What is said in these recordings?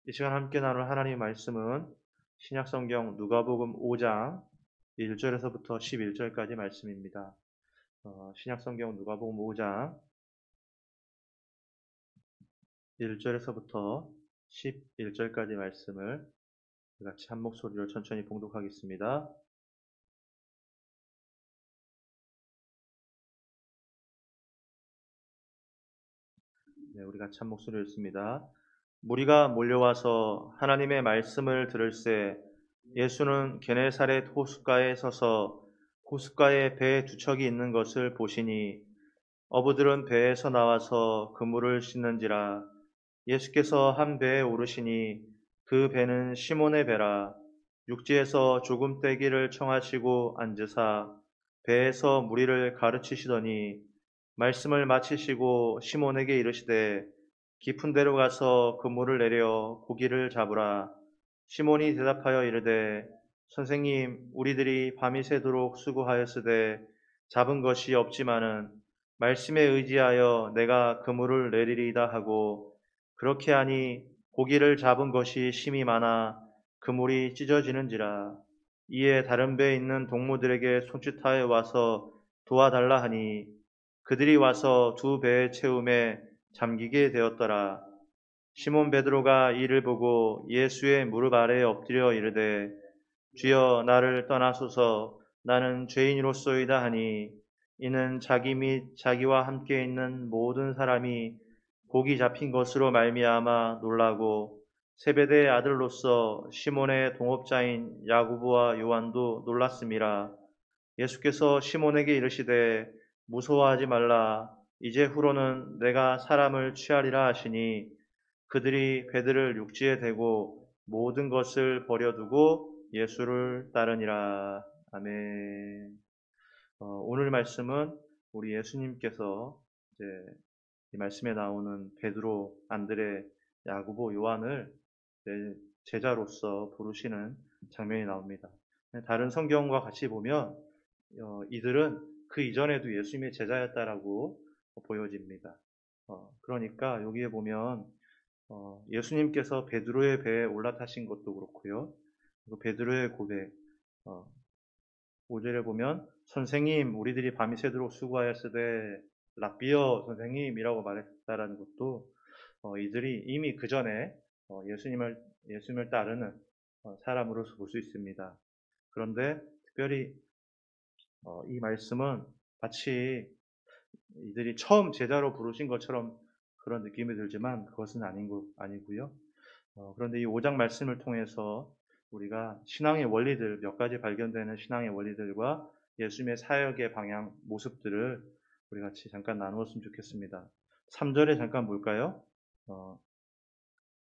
이 시간 함께 나눌 하나님의 말씀은 신약성경 누가복음 5장 1절에서부터 11절까지 말씀입니다. 신약성경 누가복음 5장 1절에서부터 11절까지 말씀을 같이 한 목소리로 천천히 봉독하겠습니다. 네, 우리 같이 한 목소리로 읽습니다. 무리가 몰려와서 하나님의 말씀을 들을새 예수는 게네사렛 호숫가에 서서 호숫가에 배 두 척이 있는 것을 보시니 어부들은 배에서 나와서 그물을 씻는지라. 예수께서 한 배에 오르시니 그 배는 시몬의 배라. 육지에서 조금 떼기를 청하시고 앉으사 배에서 무리를 가르치시더니 말씀을 마치시고 시몬에게 이르시되 깊은 데로 가서 그물을 내려 고기를 잡으라. 시몬이 대답하여 이르되 선생님, 우리들이 밤이 새도록 수고하였으되 잡은 것이 없지만은 말씀에 의지하여 내가 그물을 내리리이다 하고 그렇게 하니 고기를 잡은 것이 심이 많아 그물이 찢어지는지라. 이에 다른 배에 있는 동무들에게 손짓하여 와서 도와달라 하니 그들이 와서 두 배의 채움에 잠기게 되었더라. 시몬 베드로가 이를 보고 예수의 무릎 아래에 엎드려 이르되 주여 나를 떠나소서 나는 죄인으로소이다 하니 이는 자기 및 자기와 함께 있는 모든 사람이 고기 잡힌 것으로 말미암아 놀라고 세베대의 아들로서 시몬의 동업자인 야고보와 요한도 놀랐음이라. 예수께서 시몬에게 이르시되 무서워하지 말라. 이제 후로는 내가 사람을 취하리라 하시니 그들이 배들을 육지에 대고 모든 것을 버려두고 예수를 따르니라. 아멘. 오늘 말씀은 우리 예수님께서 이제 이 말씀에 나오는 베드로, 안드레, 야고보, 요한을 제자로서 부르시는 장면이 나옵니다. 다른 성경과 같이 보면 이들은 그 이전에도 예수님의 제자였다라고 보여집니다. 그러니까 여기에 보면 예수님께서 베드로의 배에 올라타신 것도 그렇고요. 그리고 베드로의 고백, 5절에 보면 선생님, 우리들이 밤이 새도록 수고하였으되 랍비어 선생님이라고 말했다라는 것도 이들이 이미 그 전에 예수님을 따르는 사람으로서 볼 수 있습니다. 그런데 특별히 이 말씀은 마치 이들이 처음 제자로 부르신 것처럼 그런 느낌이 들지만 그것은 아니고요. 그런데 이 5장 말씀을 통해서 우리가 신앙의 원리들, 몇 가지 발견되는 신앙의 원리들과 예수님의 사역의 방향, 모습들을 우리 같이 잠깐 나누었으면 좋겠습니다. 3절에 잠깐 볼까요?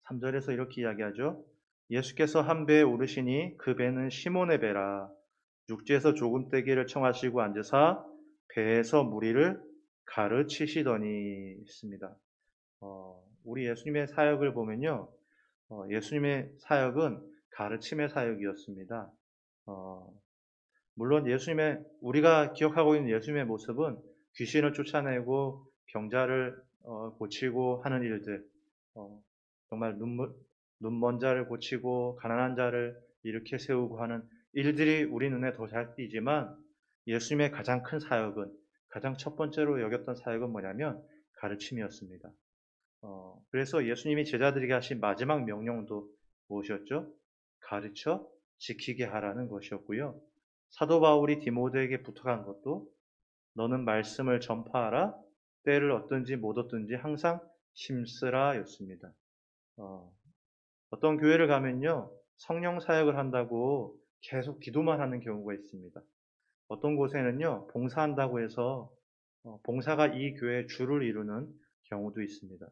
3절에서 이렇게 이야기하죠. 예수께서 한 배에 오르시니 그 배는 시몬의 배라. 육지에서 조금 떼기를 청하시고 앉으사 배에서 무리를 가르치시더니 있습니다. 우리 예수님의 사역을 보면요. 예수님의 사역은 가르침의 사역이었습니다. 물론 우리가 기억하고 있는 예수님의 모습은 귀신을 쫓아내고 병자를 고치고 하는 일들, 정말 눈먼 자를 고치고 가난한 자를 일으켜 세우고 하는 일들이 우리 눈에 더 잘 띄지만 예수님의 가장 큰 사역은, 가장 첫 번째로 여겼던 사역은 뭐냐면 가르침이었습니다. 그래서 예수님이 제자들에게 하신 마지막 명령도 무엇이었죠? 가르쳐 지키게 하라는 것이었고요. 사도 바울이 디모데에게 부탁한 것도 너는 말씀을 전파하라, 때를 얻든지 못 얻든지 항상 심쓰라 였습니다. 어떤 교회를 가면요, 성령 사역을 한다고 계속 기도만 하는 경우가 있습니다. 어떤 곳에는요, 봉사한다고 해서 봉사가 이 교회의 주를 이루는 경우도 있습니다.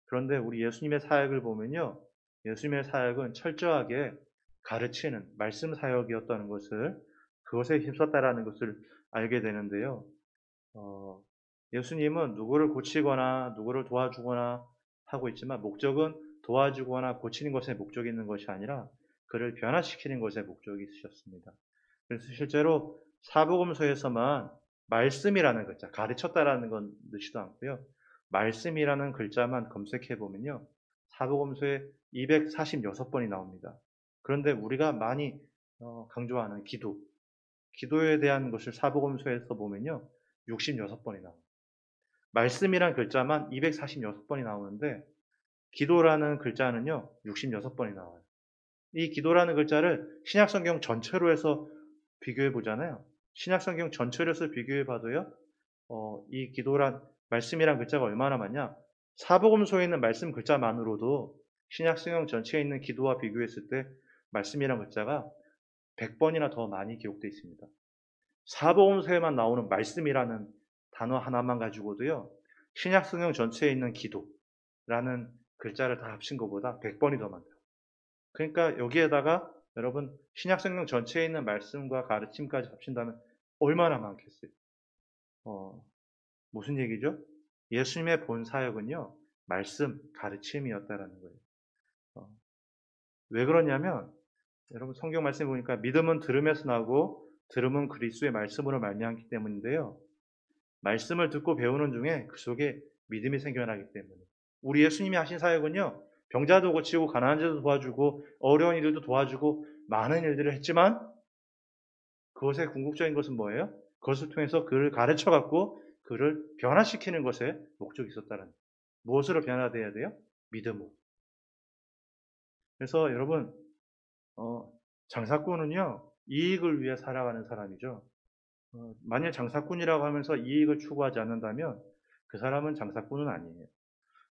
그런데 우리 예수님의 사역을 보면요, 예수님의 사역은 철저하게 가르치는 말씀 사역이었다는 것을, 그것에 힘썼다라는 것을 알게 되는데요. 예수님은 누구를 고치거나 누구를 도와주거나 하고 있지만 목적은 도와주거나 고치는 것에 목적이 있는 것이 아니라 그를 변화시키는 것에 목적이 있으셨습니다. 그래서 실제로 사복음서에서만 말씀이라는 글자, 가르쳤다라는 건 넣지도 않고요. 말씀이라는 글자만 검색해 보면요. 사복음서에 246번이 나옵니다. 그런데 우리가 많이 강조하는 기도에 대한 것을 사복음서에서 보면요. 66번이 나옵니다. 말씀이란 글자만 246번이 나오는데 기도라는 글자는요. 66번이 나와요. 이 기도라는 글자를 신약성경 전체로 해서 비교해 보잖아요. 신약성경 전체로 해서 비교해 봐도요. 이 말씀이란 글자가 얼마나 많냐? 사복음서에 있는 말씀 글자만으로도 신약성경 전체에 있는 기도와 비교했을 때 말씀이란 글자가 100번이나 더 많이 기록되어 있습니다. 사복음서에만 나오는 말씀이라는 단어 하나만 가지고도요. 신약성경 전체에 있는 기도라는 글자를 다 합친 것보다 100번이 더 많다. 그러니까 여기에다가 여러분 신약성경 전체에 있는 말씀과 가르침까지 합친다면 얼마나 많겠어요? 무슨 얘기죠? 예수님의 본 사역은요. 말씀, 가르침이었다라는 거예요. 왜 그러냐면 여러분 성경 말씀에 보니까 믿음은 들음에서 나고 들음은 그리스도의 말씀으로 말미암기 때문인데요. 말씀을 듣고 배우는 중에 그 속에 믿음이 생겨나기 때문에 우리 예수님이 하신 사역은요. 병자도 고치고 가난한 자도 도와주고 어려운 이들도 도와주고 많은 일들을 했지만 그것의 궁극적인 것은 뭐예요? 그것을 통해서 그를 가르쳐갖고 그를 변화시키는 것에 목적이 있었다는 거예요. 무엇으로 변화돼야 돼요? 믿음으로. 그래서 여러분 장사꾼은요. 이익을 위해 살아가는 사람이죠. 만일 장사꾼이라고 하면서 이익을 추구하지 않는다면 그 사람은 장사꾼은 아니에요.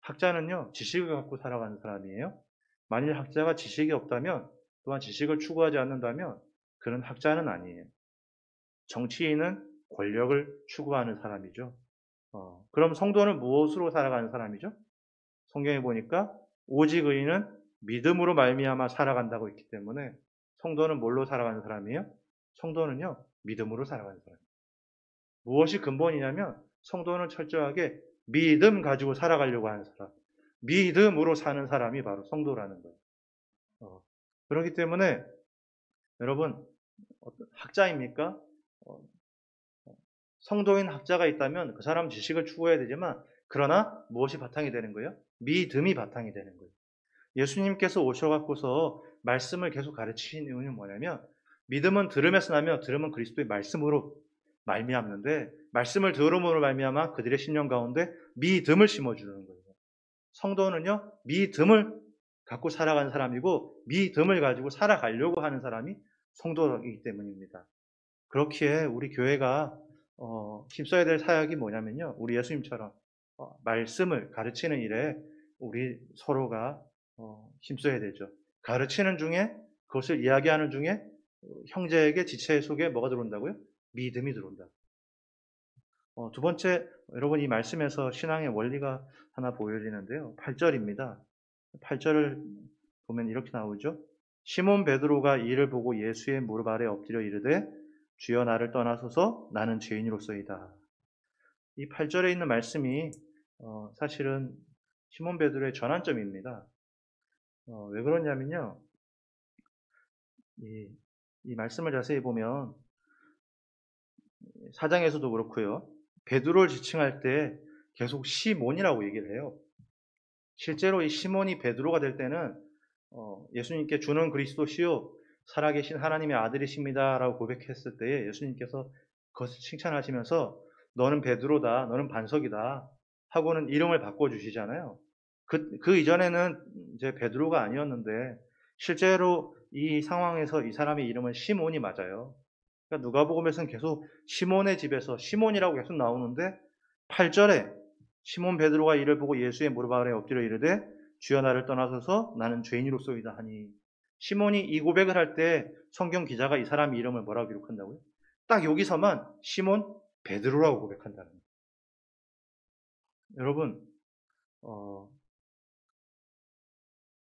학자는요. 지식을 갖고 살아가는 사람이에요. 만일 학자가 지식이 없다면 또한 지식을 추구하지 않는다면 그는 학자는 아니에요. 정치인은 권력을 추구하는 사람이죠. 그럼 성도는 무엇으로 살아가는 사람이죠? 성경에 보니까 오직 의인은 믿음으로 말미암아 살아간다고 했기 때문에 성도는 뭘로 살아가는 사람이에요? 성도는요. 믿음으로 살아가는 사람이에요. 무엇이 근본이냐면 성도는 철저하게 믿음 가지고 살아가려고 하는 사람. 믿음으로 사는 사람이 바로 성도라는 거예요. 그렇기 때문에 여러분 학자입니까? 성도인 학자가 있다면 그 사람 지식을 추구해야 되지만 그러나 무엇이 바탕이 되는 거예요? 믿음이 바탕이 되는 거예요. 예수님께서 오셔갖고서 말씀을 계속 가르치신 이유는 뭐냐면 믿음은 들음에서 나며 들음은 그리스도의 말씀으로 말미암는데 말씀을 들음으로 말미암아 그들의 심령 가운데 믿음을 심어주는 거예요. 성도는요 믿음을 갖고 살아가는 사람이고 믿음을 가지고 살아가려고 하는 사람이 성도이기 때문입니다. 그렇기에 우리 교회가 힘써야 될 사역이 뭐냐면요. 우리 예수님처럼 말씀을 가르치는 일에 우리 서로가 힘써야 되죠. 가르치는 중에 그것을 이야기하는 중에 형제에게 지체 속에 뭐가 들어온다고요? 믿음이 들어온다. 두 번째, 여러분 이 말씀에서 신앙의 원리가 하나 보여지는데요. 8절입니다. 8절을 보면 이렇게 나오죠. 시몬 베드로가 이를 보고 예수의 무릎 아래 엎드려 이르되 주여 나를 떠나소서 나는 죄인으로서이다. 이 8절에 있는 말씀이 사실은 시몬 베드로의 전환점입니다. 왜 그러냐면요. 이 말씀을 자세히 보면 사장에서도 그렇고요. 베드로를 지칭할 때 계속 시몬이라고 얘기를 해요. 실제로 이 시몬이 베드로가 될 때는 예수님께 주는 그리스도시요 살아계신 하나님의 아들이십니다 라고 고백했을 때에 예수님께서 그것을 칭찬하시면서 너는 베드로다, 너는 반석이다 하고는 이름을 바꿔주시잖아요. 그 이전에는 이제 베드로가 아니었는데 실제로 이 상황에서 이 사람의 이름은 시몬이 맞아요. 그러니까 누가복음에서는 계속 시몬의 집에서 시몬이라고 계속 나오는데 8절에 시몬 베드로가 이를 보고 예수의 무릎 아래 엎드려 이르되 주여 나를 떠나소서 나는 죄인으로소이다 하니 시몬이 이 고백을 할 때 성경 기자가 이 사람 이름을 뭐라고 기록한다고요? 딱 여기서만 시몬 베드로라고 고백한다는 거예요. 여러분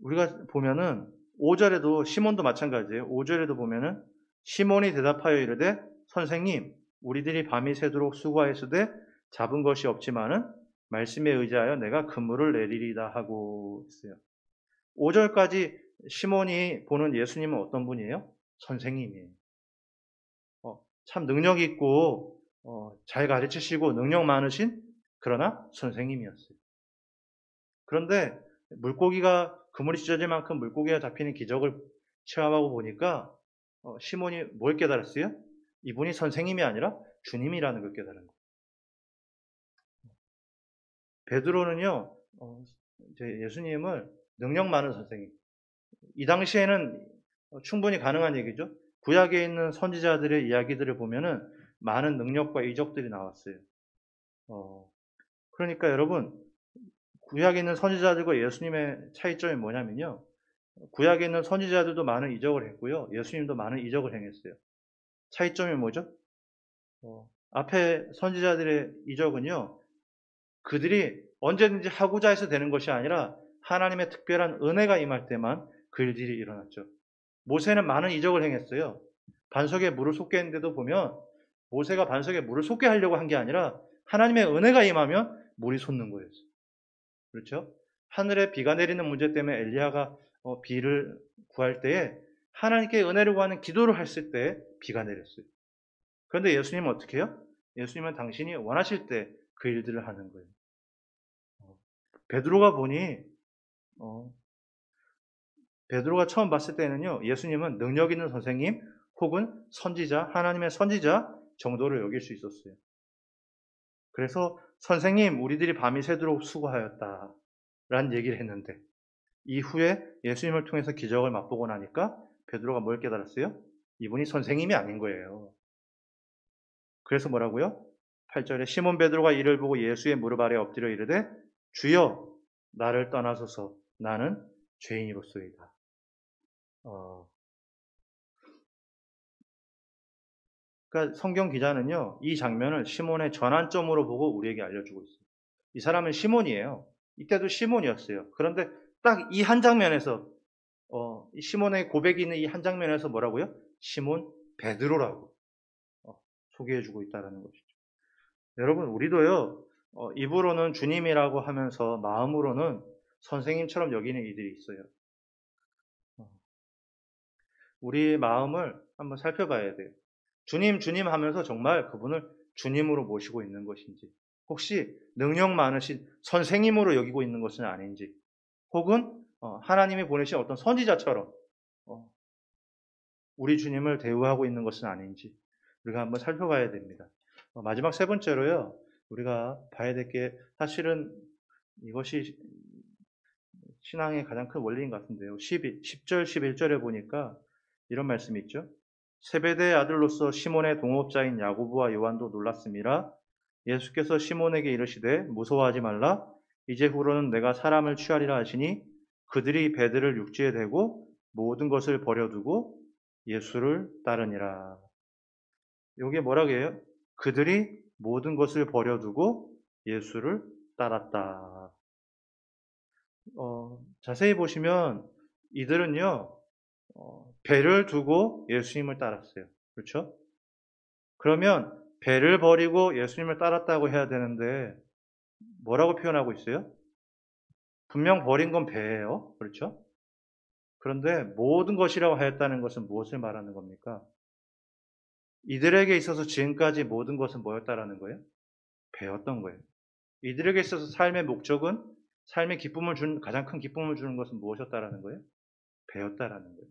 우리가 보면은 5절에도 시몬도 마찬가지예요. 5절에도 보면은 시몬이 대답하여 이르되 선생님 우리들이 밤이 새도록 수고하였으되 잡은 것이 없지만은 말씀에 의지하여 내가 그물을 내리리다 하고 있어요. 5절까지 시몬이 보는 예수님은 어떤 분이에요? 선생님이에요. 참 능력 있고 잘 가르치시고 능력 많으신 그러나 선생님이었어요. 그런데 물고기가 그물이 찢어질 만큼 물고기가 잡히는 기적을 체험하고 보니까 시몬이 뭘 깨달았어요? 이분이 선생님이 아니라 주님이라는 걸 깨달은 거예요. 베드로는요, 예수님을 능력 많은 선생님. 이 당시에는 충분히 가능한 얘기죠. 구약에 있는 선지자들의 이야기들을 보면은 많은 능력과 이적들이 나왔어요. 그러니까 여러분, 구약에 있는 선지자들과 예수님의 차이점이 뭐냐면요. 구약에 있는 선지자들도 많은 이적을 했고요. 예수님도 많은 이적을 행했어요. 차이점이 뭐죠? 앞에 선지자들의 이적은요. 그들이 언제든지 하고자 해서 되는 것이 아니라 하나님의 특별한 은혜가 임할 때만 그 일들이 일어났죠. 모세는 많은 이적을 행했어요. 반석에 물을 쏟게 했는데도 보면 모세가 반석에 물을 쏟게 하려고 한 게 아니라 하나님의 은혜가 임하면 물이 솟는 거였어요. 그렇죠? 하늘에 비가 내리는 문제 때문에 엘리야가 비를 구할 때에 하나님께 은혜를 구하는 기도를 했을 때 비가 내렸어요. 그런데 예수님은 어떻게 해요? 예수님은 당신이 원하실 때 그 일들을 하는 거예요. 베드로가 보니 베드로가 처음 봤을 때는요. 예수님은 능력 있는 선생님 혹은 선지자, 하나님의 선지자 정도로 여길 수 있었어요. 그래서 선생님, 우리들이 밤이 새도록 수고하였다 라는 얘기를 했는데 이후에 예수님을 통해서 기적을 맛보고 나니까 베드로가 뭘 깨달았어요? 이분이 선생님이 아닌 거예요. 그래서 뭐라고요? 8절에 시몬 베드로가 이를 보고 예수의 무릎 아래 엎드려 이르되 주여 나를 떠나소서 나는 죄인이로소이다. 그러니까 성경 기자는요, 이 장면을 시몬의 전환점으로 보고 우리에게 알려주고 있어요. 이 사람은 시몬이에요. 이때도 시몬이었어요. 그런데 딱 이 한 장면에서, 이 시몬의 고백이 있는 이 한 장면에서 뭐라고요? 시몬 베드로라고 소개해주고 있다는 것이죠. 여러분, 우리도요, 입으로는 주님이라고 하면서 마음으로는 선생님처럼 여기는 이들이 있어요. 우리 마음을 한번 살펴봐야 돼요. 주님, 주님 하면서 정말 그분을 주님으로 모시고 있는 것인지, 혹시 능력 많으신 선생님으로 여기고 있는 것은 아닌지, 혹은 하나님이 보내신 어떤 선지자처럼 우리 주님을 대우하고 있는 것은 아닌지 우리가 한번 살펴봐야 됩니다. 마지막 세 번째로요, 우리가 봐야 될 게 사실은 이것이 신앙의 가장 큰 원리인 것 같은데요. 10절, 11절에 보니까 이런 말씀이 있죠. 세베대의 아들로서 시몬의 동업자인 야고보와 요한도 놀랐음이라. 예수께서 시몬에게 이르시되 무서워하지 말라. 이제후로는 내가 사람을 취하리라 하시니 그들이 배들을 육지에 대고 모든 것을 버려두고 예수를 따르니라. 이게 뭐라고 해요? 그들이 모든 것을 버려두고 예수를 따랐다. 자세히 보시면 이들은요, 배를 두고 예수님을 따랐어요. 그렇죠? 그러면 배를 버리고 예수님을 따랐다고 해야 되는데 뭐라고 표현하고 있어요? 분명 버린 건 배예요. 그렇죠? 그런데 모든 것이라고 하였다는 것은 무엇을 말하는 겁니까? 이들에게 있어서 지금까지 모든 것은 뭐였다라는 거예요? 배였던 거예요. 이들에게 있어서 삶의 목적은 삶의 기쁨을 주는 가장 큰 기쁨을 주는 것은 무엇이었다라는 거예요? 배였다라는 거예요.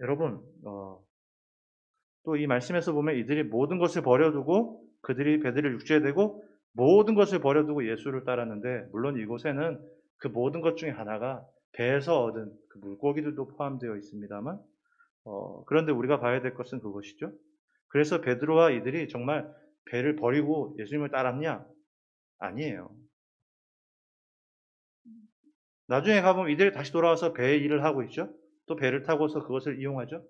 여러분, 또 이 말씀에서 보면 이들이 모든 것을 버려두고 그들이 배들을 육지에 대고 모든 것을 버려두고 예수를 따랐는데 물론 이곳에는 그 모든 것 중에 하나가 배에서 얻은 그 물고기들도 포함되어 있습니다만 그런데 우리가 봐야 될 것은 그것이죠. 그래서 베드로와 이들이 정말 배를 버리고 예수님을 따랐냐? 아니에요. 나중에 가보면 이들이 다시 돌아와서 배의 일을 하고 있죠. 또 배를 타고서 그것을 이용하죠.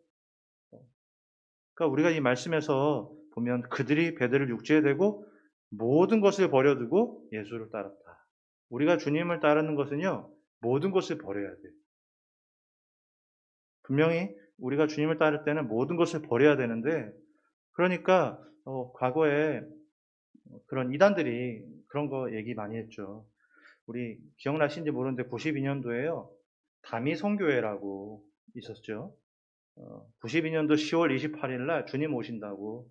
그러니까 우리가 이 말씀에서 보면 그들이 배들을 육지에 대고 모든 것을 버려두고 예수를 따랐다. 우리가 주님을 따르는 것은요, 모든 것을 버려야 돼요. 분명히 우리가 주님을 따를 때는 모든 것을 버려야 되는데, 그러니까 과거에 그런 이단들이 그런 거 얘기 많이 했죠. 우리 기억나신지 모르는데 92년도에요. 다미성교회라고 있었죠. 92년도 10월 28일 날 주님 오신다고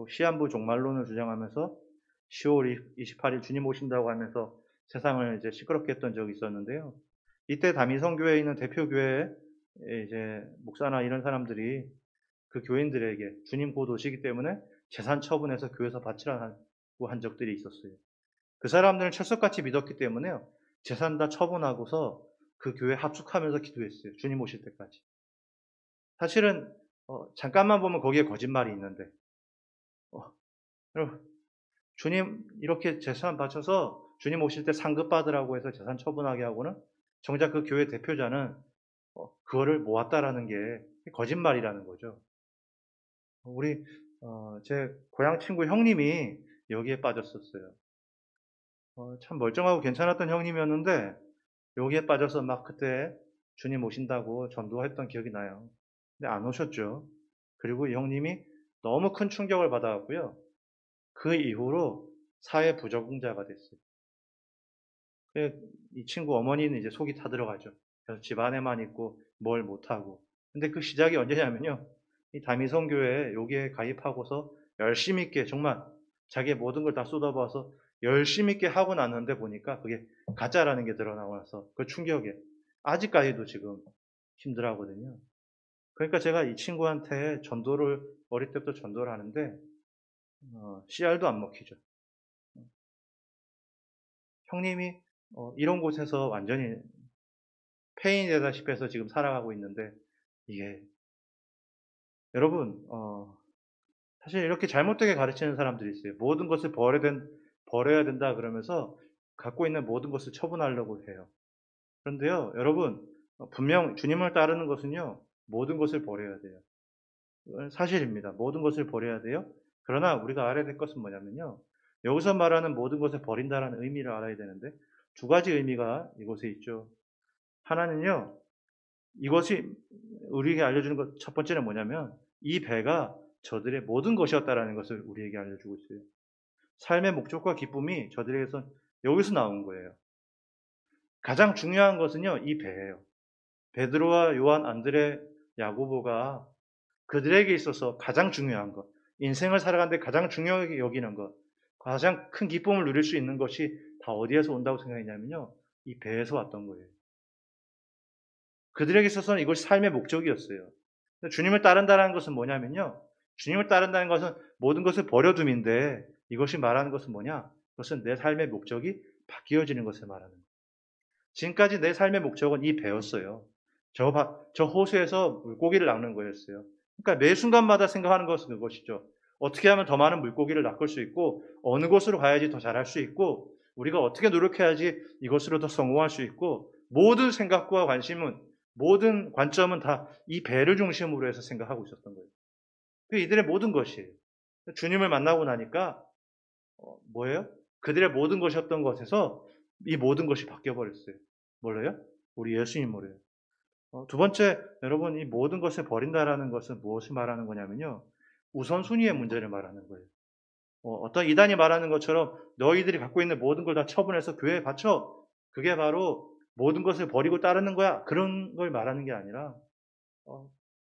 시한부 종말론을 주장하면서 10월 28일 주님 오신다고 하면서 세상을 이제 시끄럽게 했던 적이 있었는데요. 이때 다미성교회에 있는 대표교회 이제 목사나 이런 사람들이 그 교인들에게 주님 곧 오시기 때문에 재산 처분해서 교회에서 바치라고 한 적들이 있었어요. 그 사람들은 철석같이 믿었기 때문에요. 재산 다 처분하고서 그 교회 합숙하면서 기도했어요. 주님 오실 때까지. 사실은 잠깐만 보면 거기에 거짓말이 있는데 여러분, 주님 이렇게 재산 바쳐서 주님 오실 때 상급 받으라고 해서 재산 처분하게 하고는 정작 그 교회 대표자는 그거를 모았다라는 게 거짓말이라는 거죠. 우리 제 고향 친구 형님이 여기에 빠졌었어요. 참 멀쩡하고 괜찮았던 형님이었는데 여기에 빠져서 막 그때 주님 오신다고 전도했던 기억이 나요. 근데 안 오셨죠. 그리고 이 형님이 너무 큰 충격을 받아갖고요. 그 이후로 사회 부적응자가 됐어요. 이 친구 어머니는 이제 속이 타들어가죠. 그래서 집 안에만 있고 뭘 못하고. 근데 그 시작이 언제냐면요. 이 다미성교회에 여기에 가입하고서 열심히 있게 정말 자기의 모든 걸 다 쏟아부어서 열심히 있게 하고 났는데 보니까 그게 가짜라는 게 드러나고 나서 그 충격에 아직까지도 지금 힘들어하거든요. 그러니까 제가 이 친구한테 전도를 어릴 때부터 전도를 하는데 씨알도 안 먹히죠. 형님이 이런 곳에서 완전히 폐인이 되다시피 해서 지금 살아가고 있는데 이게 여러분 사실 이렇게 잘못되게 가르치는 사람들이 있어요. 모든 것을 버려야 된다 그러면서 갖고 있는 모든 것을 처분하려고 해요. 그런데요, 여러분 분명 주님을 따르는 것은요 모든 것을 버려야 돼요. 이건 사실입니다. 모든 것을 버려야 돼요. 그러나 우리가 알아야 될 것은 뭐냐면요. 여기서 말하는 모든 것을 버린다라는 의미를 알아야 되는데 두 가지 의미가 이곳에 있죠. 하나는요. 이것이 우리에게 알려주는 것 첫 번째는 뭐냐면 이 배가 저들의 모든 것이었다라는 것을 우리에게 알려주고 있어요. 삶의 목적과 기쁨이 저들에게서 여기서 나온 거예요. 가장 중요한 것은요. 이 배예요. 베드로와 요한, 안드레, 야고보가 그들에게 있어서 가장 중요한 것, 인생을 살아가는데 가장 중요하게 여기는 것, 가장 큰 기쁨을 누릴 수 있는 것이 다 어디에서 온다고 생각했냐면요. 이 배에서 왔던 거예요. 그들에게 있어서는 이것이 삶의 목적이었어요. 주님을 따른다는 것은 뭐냐면요. 주님을 따른다는 것은 모든 것을 버려둠인데 이것이 말하는 것은 뭐냐? 그것은 내 삶의 목적이 바뀌어지는 것을 말하는 거예요. 지금까지 내 삶의 목적은 이 배였어요. 저 호수에서 물고기를 낚는 거였어요. 그러니까 매 순간마다 생각하는 것은 그것이죠. 어떻게 하면 더 많은 물고기를 낚을 수 있고 어느 곳으로 가야지 더 잘할 수 있고 우리가 어떻게 노력해야지 이것으로 더 성공할 수 있고 모든 생각과 관심은 모든 관점은 다 이 배를 중심으로 해서 생각하고 있었던 거예요. 그게 이들의 모든 것이에요. 주님을 만나고 나니까 뭐예요? 그들의 모든 것이었던 것에서 이 모든 것이 바뀌어버렸어요. 뭘로요? 우리 예수님으로요. 두 번째, 여러분 이 모든 것을 버린다라는 것은 무엇을 말하는 거냐면요. 우선순위의 문제를 말하는 거예요. 어떤 이단이 말하는 것처럼 너희들이 갖고 있는 모든 걸 다 처분해서 교회에 바쳐. 그게 바로 모든 것을 버리고 따르는 거야. 그런 걸 말하는 게 아니라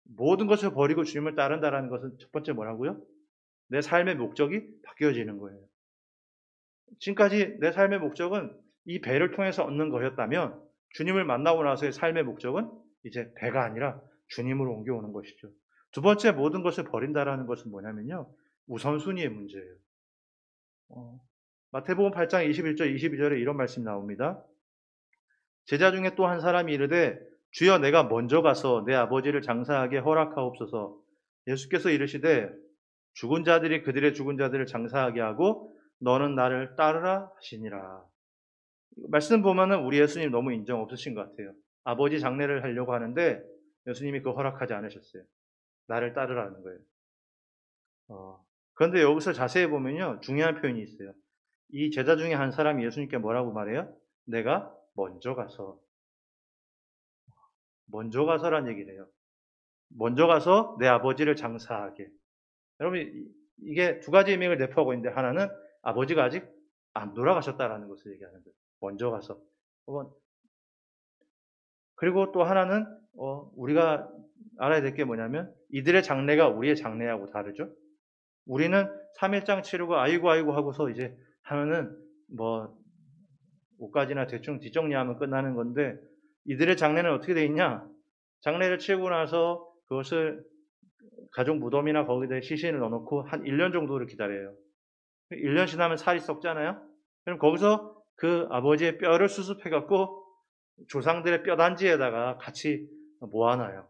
모든 것을 버리고 주님을 따른다라는 것은 첫 번째 뭐라고요? 내 삶의 목적이 바뀌어지는 거예요. 지금까지 내 삶의 목적은 이 배를 통해서 얻는 거였다면 주님을 만나고 나서의 삶의 목적은 이제 배가 아니라 주님으로 옮겨오는 것이죠. 두 번째 모든 것을 버린다라는 것은 뭐냐면요. 우선순위의 문제예요. 마태복음 8장 21절 22절에 이런 말씀이 나옵니다. 제자 중에 또 한 사람이 이르되 주여 내가 먼저 가서 내 아버지를 장사하게 허락하옵소서. 예수께서 이르시되 죽은 자들이 그들의 죽은 자들을 장사하게 하고 너는 나를 따르라 하시니라. 말씀 보면은 우리 예수님 너무 인정 없으신 것 같아요. 아버지 장례를 하려고 하는데 예수님이 그 허락하지 않으셨어요. 나를 따르라는 거예요. 그런데 여기서 자세히 보면요. 중요한 표현이 있어요. 이 제자 중에 한 사람이 예수님께 뭐라고 말해요? 내가 먼저 가서란 얘기를 해요. 먼저 가서 내 아버지를 장사하게. 여러분 이게 두 가지 의미를 내포하고 있는데 하나는 아버지가 아직 안 돌아가셨다라는 것을 얘기하는 거예요. 먼저 가서. 그리고 또 하나는 우리가 알아야 될 게 뭐냐면 이들의 장래가 우리의 장래하고 다르죠. 우리는 3일장 치르고 아이고 하고서 이제 하면은 뭐 옷가지나 대충 뒷정리하면 끝나는 건데 이들의 장례는 어떻게 돼 있냐? 장례를 치르고 나서 그것을 가족 무덤이나 거기다 시신을 넣어놓고 한 1년 정도를 기다려요. 1년 지나면 살이 썩잖아요? 그럼 거기서 그 아버지의 뼈를 수습해갖고 조상들의 뼈단지에다가 같이 모아놔요.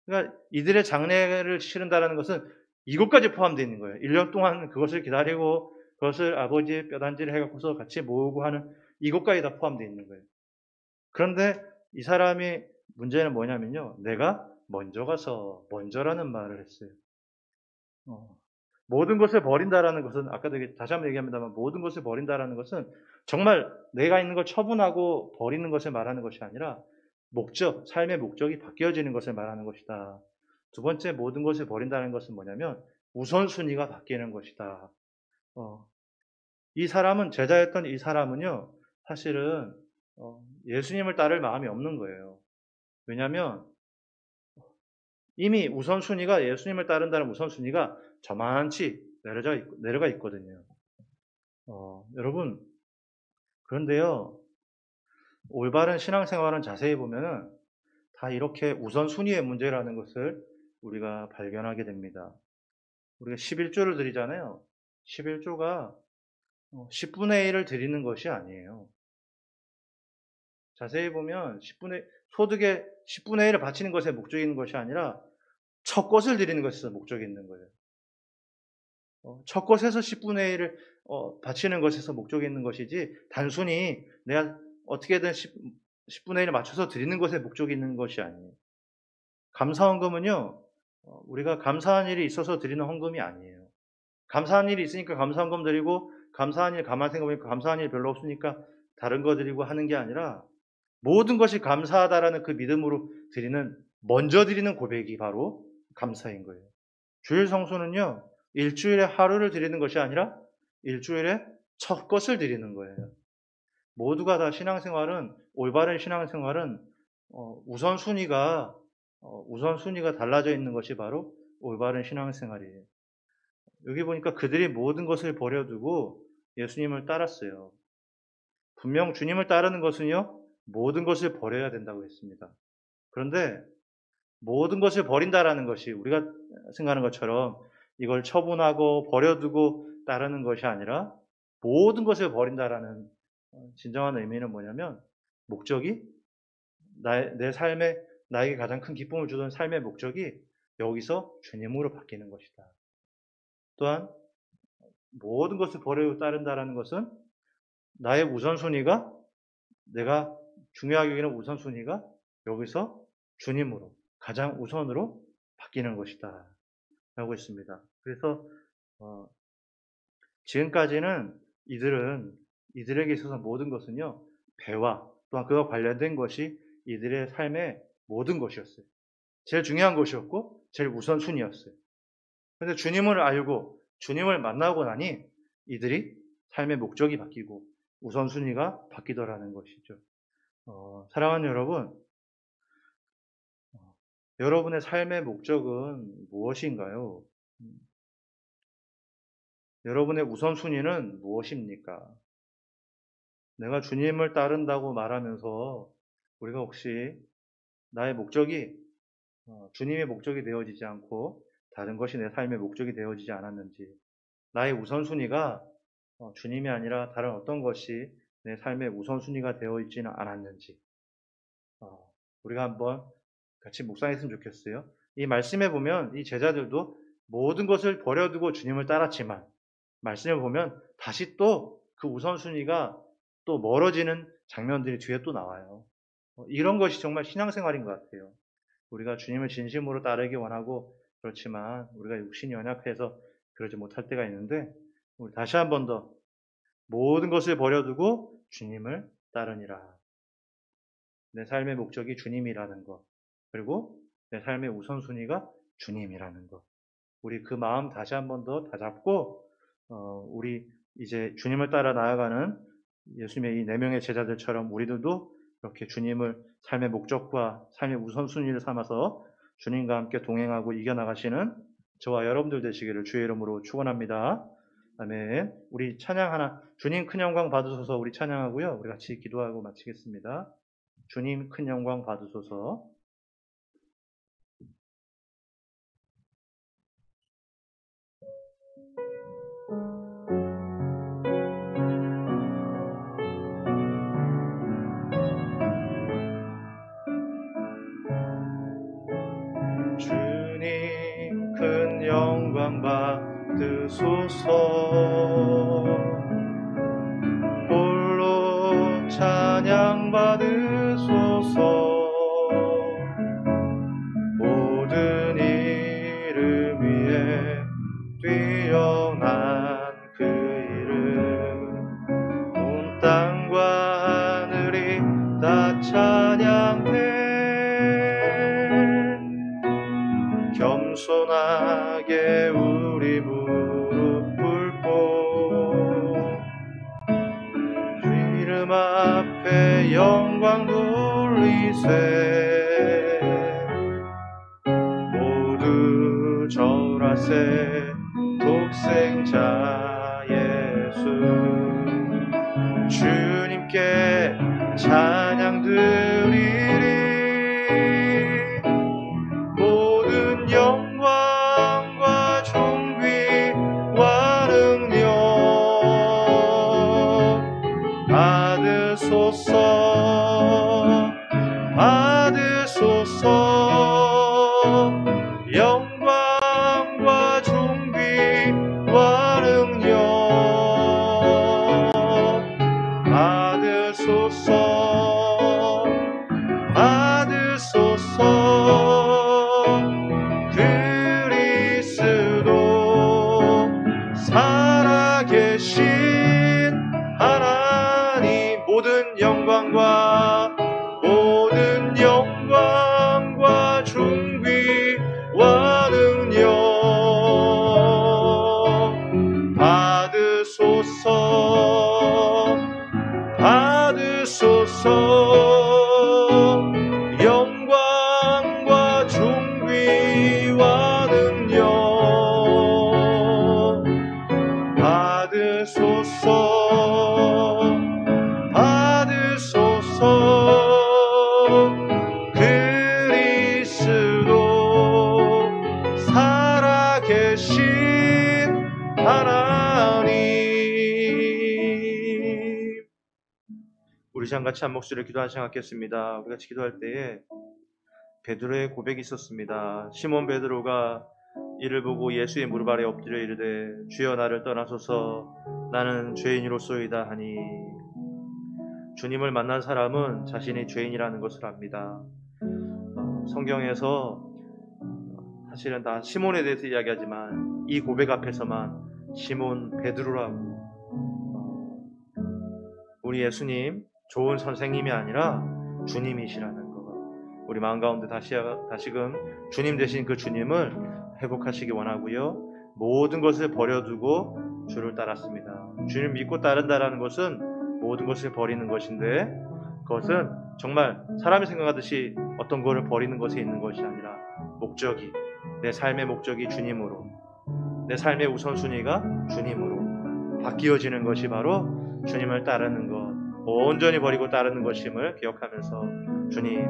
그러니까 이들의 장례를 치른다는 것은 이것까지 포함되어 있는 거예요. 1년 동안 그것을 기다리고 그것을 아버지의 뼈단지를 해갖고서 같이 모으고 하는 이것까지 다 포함되어 있는 거예요. 그런데 이 사람이 문제는 뭐냐면요. 내가 먼저 가서 먼저라는 말을 했어요. 모든 것을 버린다라는 것은 아까도 다시 한번 얘기합니다만 모든 것을 버린다라는 것은 정말 내가 있는 걸 처분하고 버리는 것을 말하는 것이 아니라 목적, 삶의 목적이 바뀌어지는 것을 말하는 것이다. 두 번째 모든 것을 버린다는 것은 뭐냐면 우선순위가 바뀌는 것이다. 이 사람은 제자였던 이 사람은요 사실은 예수님을 따를 마음이 없는 거예요. 왜냐하면 이미 우선순위가 예수님을 따른다는 우선순위가 저만치 내려가 있거든요. 여러분, 그런데요, 올바른 신앙생활은 자세히 보면은 다 이렇게 우선순위의 문제라는 것을 우리가 발견하게 됩니다. 우리가 11조를 드리잖아요. 11조가 10분의 1을 드리는 것이 아니에요. 자세히 보면 소득의 10분의 1을 바치는 것에 목적이 있는 것이 아니라 첫 것을 드리는 것에서 목적이 있는 거예요. 첫 것에서 10분의 1을 바치는 것에서 목적이 있는 것이지 단순히 내가 어떻게든 10분의 1을 맞춰서 드리는 것에 목적이 있는 것이 아니에요. 감사헌금은요. 우리가 감사한 일이 있어서 드리는 헌금이 아니에요. 감사한 일이 있으니까 감사헌금 드리고 감사한 일 가만 생각해보니까 감사한 일 별로 없으니까 다른 거 드리고 하는 게 아니라 모든 것이 감사하다라는 그 믿음으로 먼저 드리는 고백이 바로 감사인 거예요. 주일 성수는요, 일주일에 하루를 드리는 것이 아니라 일주일에 첫 것을 드리는 거예요. 모두가 다 올바른 신앙생활은 우선순위가 달라져 있는 것이 바로 올바른 신앙생활이에요. 여기 보니까 그들이 모든 것을 버려두고 예수님을 따랐어요. 분명 주님을 따르는 것은요, 모든 것을 버려야 된다고 했습니다. 그런데 모든 것을 버린다라는 것이 우리가 생각하는 것처럼 이걸 처분하고 버려두고 따르는 것이 아니라 모든 것을 버린다라는 진정한 의미는 뭐냐면 목적이 내 삶에 나에게 가장 큰 기쁨을 주던 삶의 목적이 여기서 주님으로 바뀌는 것이다. 또한 모든 것을 버리고 따른다라는 것은 나의 우선순위가 내가 중요하게 여기는 우선순위가 여기서 주님으로 가장 우선으로 바뀌는 것이다 라고 했습니다. 그래서 지금까지는 이들에게 있어서 모든 것은요 배와 또한 그와 관련된 것이 이들의 삶의 모든 것이었어요. 제일 중요한 것이었고 제일 우선순위였어요. 그런데 주님을 알고 주님을 만나고 나니 이들이 삶의 목적이 바뀌고 우선순위가 바뀌더라는 것이죠. 사랑하는 여러분, 여러분의 삶의 목적은 무엇인가요? 여러분의 우선순위는 무엇입니까? 내가 주님을 따른다고 말하면서 우리가 혹시 나의 목적이 주님의 목적이 되어지지 않고 다른 것이 내 삶의 목적이 되어지지 않았는지, 나의 우선순위가 주님이 아니라 다른 어떤 것이 내 삶의 우선순위가 되어 있지는 않았는지 우리가 한번 같이 묵상했으면 좋겠어요. 이 말씀에 보면 이 제자들도 모든 것을 버려두고 주님을 따랐지만 말씀을 보면 다시 또 그 우선순위가 또 멀어지는 장면들이 뒤에 또 나와요. 이런 것이 정말 신앙생활인 것 같아요. 우리가 주님을 진심으로 따르기 원하고 그렇지만 우리가 육신이 연약해서 그러지 못할 때가 있는데 우리 다시 한 번 더 모든 것을 버려두고 주님을 따르니라. 내 삶의 목적이 주님이라는 것, 그리고 내 삶의 우선순위가 주님이라는 것. 우리 그 마음 다시 한 번 더 다잡고 우리 이제 주님을 따라 나아가는 예수님의 이 4명의 제자들처럼 우리들도 이렇게 주님을 삶의 목적과 삶의 우선순위를 삼아서 주님과 함께 동행하고 이겨나가시는 저와 여러분들 되시기를 주의 이름으로 축원합니다. 아멘. 우리 찬양 하나, 주님 큰 영광 받으소서 우리 찬양하고요. 우리 같이 기도하고 마치겠습니다. 주님 큰 영광 받으소서. 주님 큰 영광 받으소서. 홀로 찬양 받으소서. 모든 이름 위에 뛰어난 그 이름, 온 땅과 하늘이 다 찬양해. 겸손하게 우리 무릎 꿇고 주 이름 앞에 영광 돌리세. 모두 절하세 독생자 예수. 주님께 찬양 드리리. 영광과 존귀와 능력 받으소서. 받으소서. 영광과 존귀와 능력 받으소서. 받으소서. 살아계신 하나님, 모든 영광과 존귀와 능력 받으소서. 받으소서. 영광과 존귀와 능력 받으소서. 받으소서. 그리스도 살아계신 하나님. 우리 시간같이 한 목소리로 기도하는 시간 갖겠습니다. 우리 같이 기도할 때에 베드로의 고백이 있었습니다. 시몬 베드로가 이를 보고 예수의 무릎 아래 엎드려 이르되 주여 나를 떠나소서 나는 죄인이로소이다 하니. 주님을 만난 사람은 자신이 죄인이라는 것을 압니다. 성경에서 사실은 다 시몬에 대해서 이야기하지만 이 고백 앞에서만 시몬 베드로라고, 우리 예수님 좋은 선생님이 아니라 주님이시라는 것, 우리 마음 가운데 다시금 주님 되신 그 주님을 회복하시기 원하고요. 모든 것을 버려두고 주를 따랐습니다. 주님을 믿고 따른다는 것은 모든 것을 버리는 것인데, 그것은 정말 사람이 생각하듯이 어떤 것을 버리는 것에 있는 것이 아니라 목적이, 내 삶의 목적이 주님으로, 내 삶의 우선순위가 주님으로 바뀌어지는 것이 바로 주님을 따르는 것, 온전히 버리고 따르는 것임을 기억하면서 주님,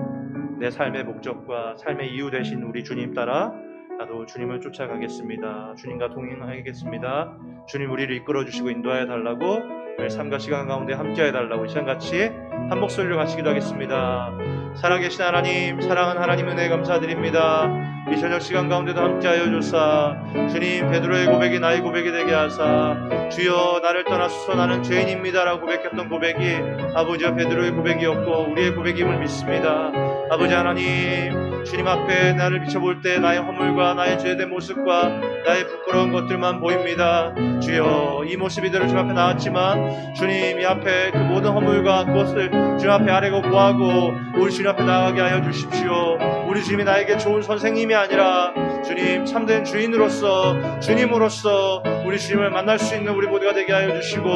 내 삶의 목적과 삶의 이유 되신 우리 주님 따라 나도 주님을 쫓아가겠습니다. 주님과 동행하겠습니다. 주님 우리를 이끌어 주시고 인도하여 달라고, 오늘 삶과 시간 가운데 함께해 달라고 이 시간같이 한 목소리로 같이 기도하겠습니다. 살아계신 하나님, 사랑하는 하나님 은혜 감사드립니다. 이 저녁 시간 가운데도 함께하여 주사 주님, 베드로의 고백이 나의 고백이 되게 하사 주여 나를 떠나소서 나는 죄인입니다 라고 고백했던 고백이 아버지와 베드로의 고백이었고 우리의 고백임을 믿습니다. 아버지 하나님, 주님 앞에 나를 비춰볼 때 나의 허물과 나의 죄된 모습과 나의 부끄러운 것들만 보입니다. 주여, 이 모습 이대로 주님 앞에 나왔지만 주님 이 앞에 그 모든 허물과 그것을 주님 앞에 아뢰고 구하고 우리 주님 앞에 나가게 하여 주십시오. 우리 주님이 나에게 좋은 선생님이 아니라 주님 참된 주인으로서 주님으로서 우리 주님을 만날 수 있는 우리 모두가 되게 하여 주시고,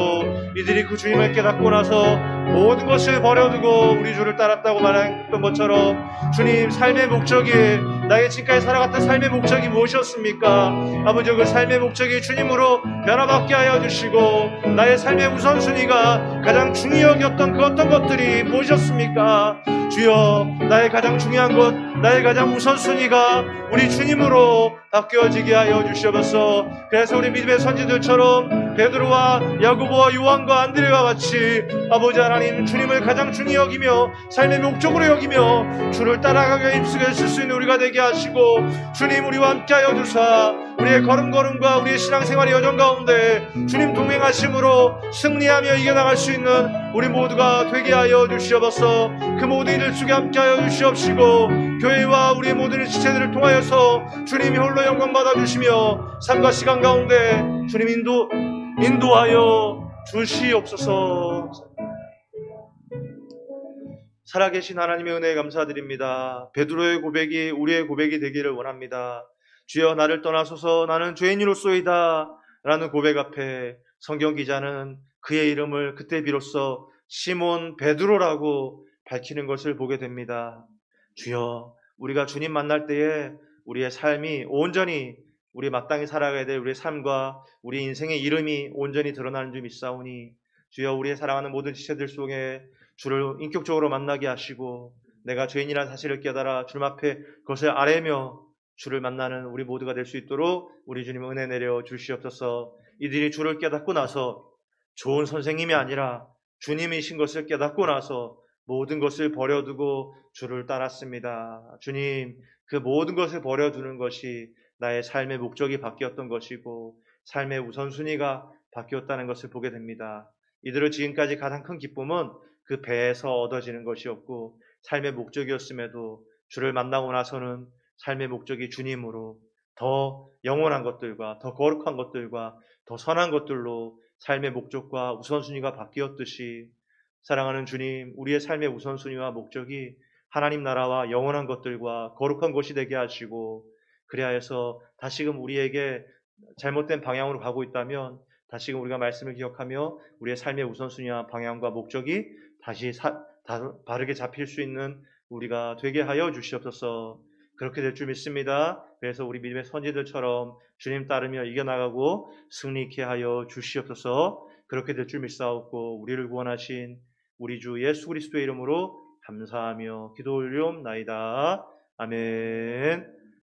이들이 그 주님을 깨닫고 나서 모든 것을 버려두고 우리 주를 따랐다고 말했던 것처럼 주님 삶의 목적이, 나의 지금까지 살아갔던 삶의 목적이 무엇이었습니까? 아버지, 그 삶의 목적이 주님으로 변화받게 하여 주시고, 나의 삶의 우선순위가 가장 중요히 여겼던 그 어떤 것들이 무엇이었습니까? 주여, 나의 가장 중요한 것, 나의 가장 우선순위가 우리 주님으로 바뀌어지게 하여 주시옵소서. 그래서 우리 믿음의 선지들처럼 베드로와 야고보와 요한과 안드레와 같이 아버지 하나님, 주님을 가장 중히 여기며 삶의 목적으로 여기며 주를 따라가게 힘쓰게 해줄 수 있는 우리가 되게 하시고, 주님 우리와 함께 하여 주사 우리의 걸음걸음과 우리의 신앙생활의 여정 가운데 주님 동행하심으로 승리하며 이겨나갈 수 있는 우리 모두가 되게 하여 주시옵소서. 그 모든 일들 속에 함께 하여 주시옵시고, 교회와 우리의 모든 지체들을 통하여서 주님이 홀로 영광 받아 주시며 삶과 시간 가운데 주님 인도하여 주시옵소서. 살아계신 하나님의 은혜에 감사드립니다. 베드로의 고백이 우리의 고백이 되기를 원합니다. 주여, 나를 떠나소서 나는 죄인이로소이다 라는 고백 앞에 성경 기자는 그의 이름을 그때 비로소 시몬 베드로라고 밝히는 것을 보게 됩니다. 주여, 우리가 주님 만날 때에 우리의 삶이 온전히, 우리 마땅히 살아가야 될 우리의 삶과 우리 인생의 이름이 온전히 드러나는 줄 믿사오니, 주여, 우리의 사랑하는 모든 지체들 속에 주를 인격적으로 만나게 하시고, 내가 죄인이라는 사실을 깨달아 주님 앞에 그것을 아뢰며 주를 만나는 우리 모두가 될 수 있도록 우리 주님 은혜 내려 주시옵소서. 이들이 주를 깨닫고 나서 좋은 선생님이 아니라 주님이신 것을 깨닫고 나서 모든 것을 버려두고 주를 따랐습니다. 주님, 그 모든 것을 버려두는 것이 나의 삶의 목적이 바뀌었던 것이고 삶의 우선순위가 바뀌었다는 것을 보게 됩니다. 이들의 지금까지 가장 큰 기쁨은 그 배에서 얻어지는 것이었고, 삶의 목적이었음에도 주를 만나고 나서는 삶의 목적이 주님으로 더 영원한 것들과 더 거룩한 것들과 더 선한 것들로 삶의 목적과 우선순위가 바뀌었듯이, 사랑하는 주님, 우리의 삶의 우선순위와 목적이 하나님 나라와 영원한 것들과 거룩한 것이 되게 하시고, 그래야 해서 다시금 우리에게 잘못된 방향으로 가고 있다면 다시금 우리가 말씀을 기억하며 우리의 삶의 우선순위와 방향과 목적이 다시 바르게 잡힐 수 있는 우리가 되게 하여 주시옵소서. 그렇게 될 줄 믿습니다. 그래서 우리 믿음의 선지들처럼 주님 따르며 이겨나가고 승리케 하여 주시옵소서. 그렇게 될 줄 믿사옵고, 우리를 구원하신 우리 주 예수 그리스도의 이름으로 감사하며 기도 올리옵나이다. 아멘.